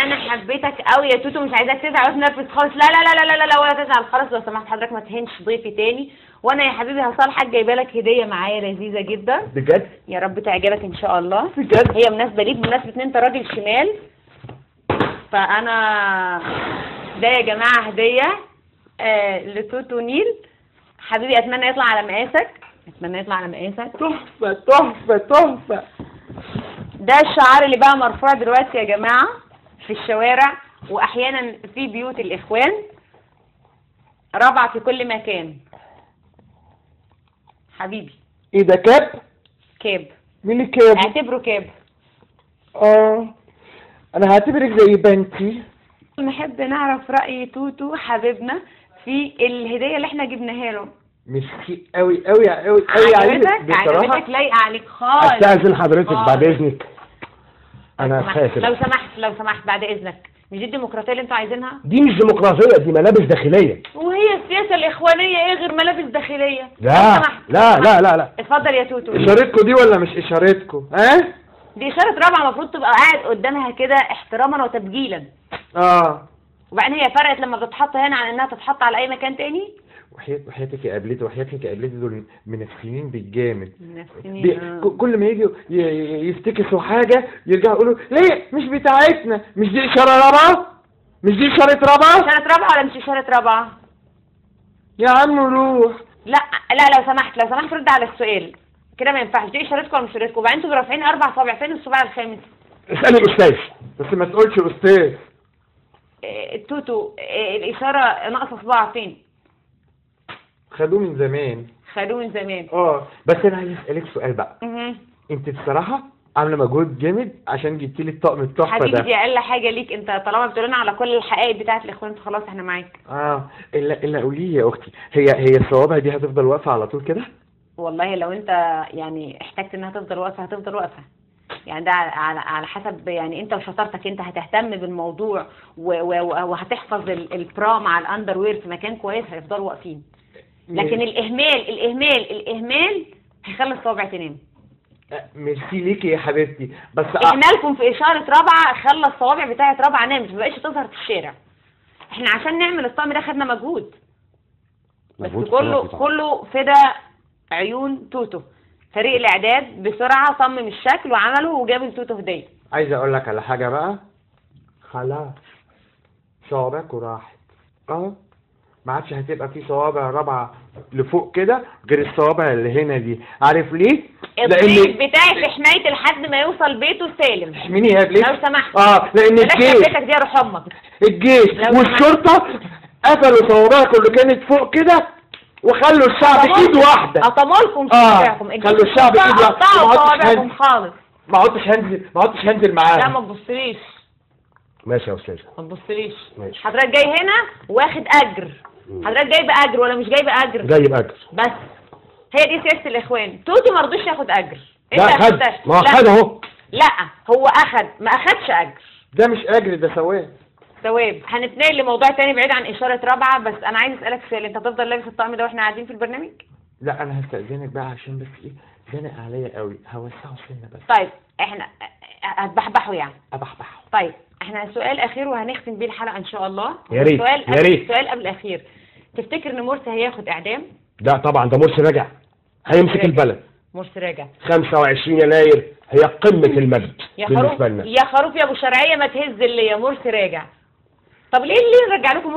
انا حبيتك قوي يا توتو، مش عايزاك تزعل ولا تنرفز خالص. لا لا لا لا لا لا، ولا تزعل خالص لو سمحت حضرتك، ما تهينش ضيفي تاني. وانا يا حبيبي هصالحك، جايبه لك هديه معايا لذيذه جدا بجد؟ يا رب تعجبك ان شاء الله. بجد؟ هي مناسبه ليك، بمناسبه ان انت راجل شمال. فانا ده يا جماعه هديه لتوتو نيل حبيبي. اتمنى يطلع على مقاسك، اتمنى يطلع على مقاسك. تحفه تحفه تحفه. ده الشعار اللي بقى مرفوع دلوقتي يا جماعه في الشوارع، واحيانا في بيوت الاخوان. رابعه في كل مكان حبيبي. ايه ده كاب؟ كاب. مين الكاب؟ اعتبره كاب. انا هعتبرك زي بنتي. نحب نعرف رأي توتو حبيبنا في الهدية اللي احنا جبناها له. ميرسي قوي قوي قوي قوي عليك بصراحه. عجبتك؟ لايقه عليك خالص. استاذن حضرتك بعد اذنك. انا خايف. لو سمحت بعد اذنك، مش دي الديمقراطيه اللي انتوا عايزينها؟ دي مش ديمقراطيه، دي ملابس داخليه. وهي السياسه الاخوانيه ايه غير ملابس داخليه؟ لا لا لا لا لا. اتفضل يا توتو. اشارتكم دي ولا مش اشارتكم؟ دي اشاره رابعه، المفروض تبقى قاعد قدامها كده احتراما وتبجيلا. وبعدين هي فرقت لما بتتحط هنا عن انها تتحط على اي مكان تاني. وحياتك يا قبلتي، وحياتك يا قبلتي، دول منافسين بالجامد. منافسين. كل ما يجوا يفتكسوا حاجه يرجعوا يقولوا ليه مش بتاعتنا؟ مش دي اشاره رابعه؟ مش دي اشاره رابعه؟ اشاره رابعه ولا مش اشاره رابعه؟ يا عم روح. لا لا، لو سمحت رد على السؤال كده، ما ينفعش. دي اشارتكم ولا مش اشارتكم؟ وبعدين انتوا رافعين 4 صوابع، فين الصباع الخامس؟ اسالي الاستاذ بس ما تقولش استاذ. توتو الاشاره ناقصه صباع فين؟ خدوه من زمان. بس انا عايز اسالك سؤال بقى. انت بصراحه عامله مجهود جامد عشان جبتي لي الطقم التحفه ده. حبيبي دي اقل حاجه ليك انت، طالما بتقول لنا على كل الحقائق بتاعه الاخوان انت خلاص احنا معاك. الا قولي لي يا اختي، هي الصوابع دي هتفضل واقفه على طول كده؟ والله لو انت يعني احتجت انها تفضل واقفه هتفضل واقفه. يعني ده على حسب يعني انت وشطارتك. انت هتهتم بالموضوع وهتحفظ البرا مع الاندر وير في مكان كويس، هيفضلوا واقفين. لكن الاهمال هيخلي الصوابع تنام. ميرسي ليكي يا حبيبتي. بس اهمالكم في اشاره رابعه خلى الصوابع بتاعت رابعه نامت، ما بقتش تظهر في الشارع. احنا عشان نعمل الطقم ده خدنا مجهود، بس كله فدا عيون توتو. فريق الاعداد بسرعه صمم الشكل وعمله وجاب لتوتو هديه. عايز اقول لك على حاجه بقى، خلاص صوابعكوا راحت. ما عادش هتبقى في صوابع رابعه لفوق كده غير الصوابع اللي هنا دي. عارف ليه؟ الضيف بتاعي في حمايه لحد ما يوصل بيته سالم. احميني يا ابني لو سمحت. لان الجيش بيتك دي يا روح امك. الجيش والشرطه قفلوا صوابعكم اللي كانت فوق كده وخلوا الشعب ايد واحده. قطمولكم صوابعكم. خلوا الشعب ايد واحده. قطعوا صوابعكم خالص. ما عدتش هنزل معاهم. لا ما تبصليش. ماشي يا استاذ. ما تبصليش. ماشي. حضرتك جاي هنا واخد اجر. حضرتك جايب اجر ولا مش جايب اجر؟ جايب اجر. بس هي دي سياسه الاخوان. توتو ما رضيش ياخد اجر. لا خد. ما هو خد اهو. لا هو اخد، ما اخدش اجر. ده مش اجر، ده ثواب. هنتنقل لموضوع تاني بعيد عن اشاره رابعه. بس انا عايز اسالك سؤال، انت هتفضل لابس الطقم ده واحنا قاعدين في البرنامج؟ لا انا هستأذنك بقى عشان بس زنق عليا قوي، هوسعه سنه بس. طيب احنا هتبحبحوا يعني؟ ابحبحه. طيب احنا سؤال اخير وهنختم بيه الحلقه ان شاء الله. يا ريت يا ريت. سؤال قبل الاخير، تفتكر ان مرسي هياخد اعدام؟ لا طبعا، ده مرسي راجع هيمسك البلد. مرسي راجع 25 يناير هي قمه المجد بالنسبه لنا. يا خروف يا ابو شرعيه ما تهز اللي يا مرسي راجع. طب ليه نرجع لكم